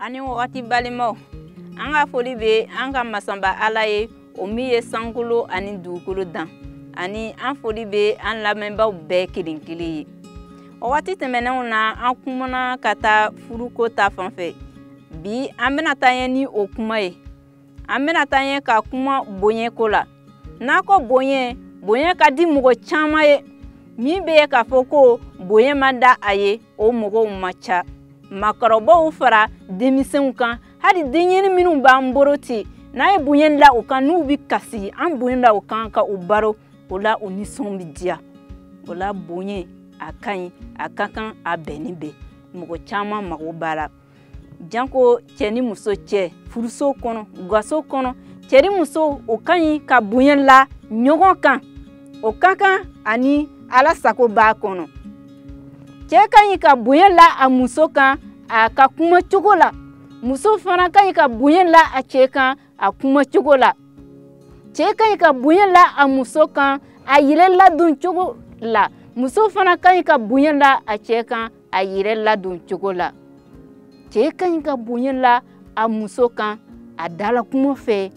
Ani wakati balimo anga foli be anga masamba alaye o mi ye sankolo ani dugukolo dan ani an foli be an lamɛnbaw bɛɛ kelen-kelen ye. O waati tɛmɛnenw na an kumana ka taa furuko ta fanfɛ. Bi an bɛna taa ɲɛ ni o kuma ye. An bɛna taa ɲɛ ka kuma bonyeko la. N'a ko bonye ka di mɔgɔ caman ye. Min bɛ ye k'a fɔ ko bonye ma da a ye o mɔgɔw ma ca. Makɔrɔbaw fara denmisɛnw kan hali denɲɛni minnu b'an bolo ten n'a ye bonye da u kan n'u bɛ kasi an bonye da u kan ka u baro o la u nisɔn bɛ diya. O la bonye a ka ɲi a ka kan a bɛnnen bɛ mɔgɔ caman mago b'a la. Janko cɛ ni muso cɛ furuso kɔnɔ gaso kɔnɔ cɛ ni muso o ka ɲi ka bonye la ɲɔgɔn kan o ka kan ani Ala sago b'a kɔnɔ. Cɛ ka ɲi ka bonye la a muso kan a ka kuma cogo la. Muso fana ka ɲi ka bonye la a cɛ kan a kuma cogo la. Cɛ ka ɲi ka bonye la a muso kan a yɛrɛ ladon cogo la. Muso fana ka ɲi ka bonye la a cɛ kan a yɛrɛ ladon cogo la. Cɛ ka ɲi ka bonye la a muso kan a dala kuma fɛ.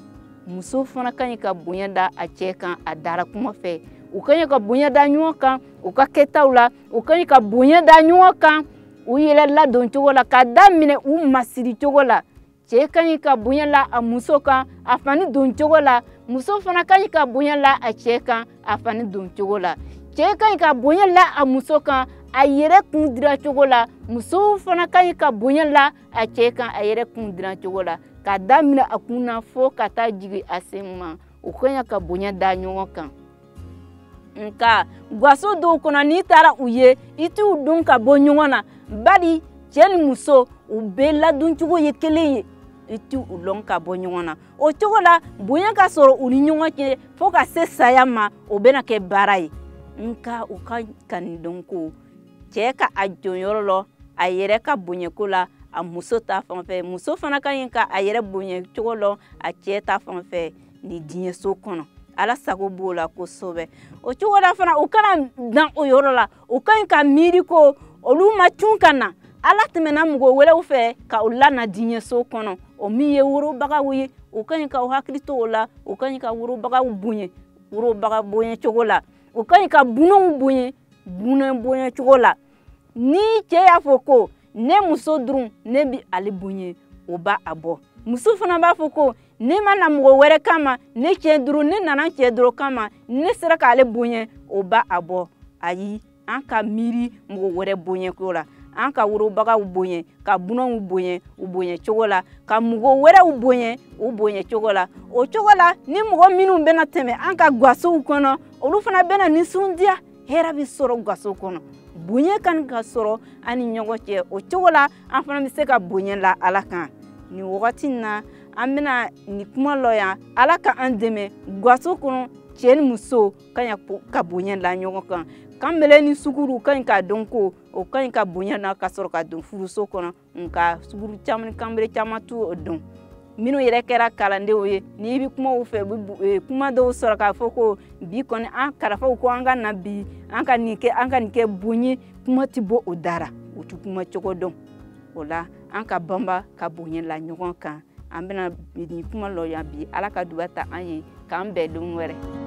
Muso fana ka ɲi ka bonye da a cɛ kan a dala kuma fɛ. U ka ɲi ka bonye da ɲɔgɔn kan u ka kɛtaw la. U ka ɲi ka bonye da ɲɔgɔn kan u yɛrɛ ladon cogo la ka daminɛ u masiri cogo la. Cɛ ka ɲi ka bonye la a muso kan a fani don cogo la. Muso fana ka ɲi ka bonye la a cɛ kan a fani don cogo la. Cɛ ka ɲi ka bonye la a muso kan a yɛrɛ kun dira cogo la. Muso fana ka ɲi ka bonye la a cɛ kan a yɛrɛ kun dira cogo la. Ka daminɛ a kun na fo ka taa jigin a sen ma. U ka ɲi ka bonye da ɲɔgɔn kan. Nka gaso dɔw kɔnɔ n'i taara u ye i t'u dɔn ka bɔ ɲɔgɔn na. Bari cɛ ni muso u bɛɛ ladon cogo ye kelen ye. I t'u dɔn ka bɔ ɲɔgɔn na. O cogo la bonye ka sɔrɔ u ni ɲɔgɔn cɛ fo ka se saya ma o bɛna kɛ baara ye. Nka u ka kani dɔn ko cɛ ka a jɔnyɔrɔ la a yɛrɛ ka bonyeko la a muso ta fanfɛ. Muso fana ka ɲi ka a yɛrɛ bonye cogo la a cɛ ta fanfɛ ni diɲɛso kɔnɔ. Ala sago b'o la kosɛbɛ. O cogo la fana u kana dan o yɔrɔ la. U ka ɲi ka miiri ko olu ma cun ka na. Ala tɛmɛna mɔgɔ wɛrɛw fɛ ka u lana diɲɛso kɔnɔ. O min ye worobagaw ye u ka ɲi ka hakili to o la. U ka ɲi ka worobagaw bonye worobaga bonye cogo la. U ka ɲi ka bunɛw bonye bunɛ bonye cogo la. Ni cɛ y'a fɔ ko ne muso dɔrɔn ne bɛ ale bonye o b'a bɔ. Muso fana b'a fɔ ko ne ma na mɔgɔ wɛrɛ kama ne cɛ dɔrɔn ne nana cɛ dɔrɔn kama ne sera k'ale bonye o b'a bɔ. Ayi an ka miiri mɔgɔ wɛrɛ bonyeko la. An ka worobagaw bonye ka bunɛw bonye u bonye cogo la. Ka mɔgɔ wɛrɛw bonye u bonye cogo la. O cogo la ni mɔgɔ minnu bɛna tɛmɛ an ka gasow kɔnɔ olu fana bɛna nisɔndiya. Hɛrɛ bɛ sɔrɔ gaso kɔnɔ. Bonye kan ka sɔrɔ an ni ɲɔgɔn cɛ. O cogo la an fana bɛ se ka bonye la Ala kan. Ni wagati na an bɛna ni kuma lɔ yan Ala ka an dɛmɛ gaso kɔnɔ cɛ ni muso ka ɲi ka bonye la ɲɔgɔn kan. Kanbɛlɛ ni suguru ka ɲi ka dɔn ko o ka ɲi ka bonye na ka sɔrɔ ka don furuso kɔnɔ. Nka suguru caman ni kanbɛlɛ caman t'o dɔn. Minnu yɛrɛ kɛra kalandenw ye n'i bɛ kuma u fɛ u bɛ kuma dɔw sɔrɔ k'a fɔ ko bi kɔni an karafaw ko an ka na bi an ka nin kɛ bonye kuma tɛ bɔ o dara u tɛ kuma cogo dɔn. O la an ka banba ka bonye la ɲɔgɔn kan. An bɛna nin kuma lɔ yan bi Ala ka dugawu ta an ye k'an bɛn don wɛrɛ.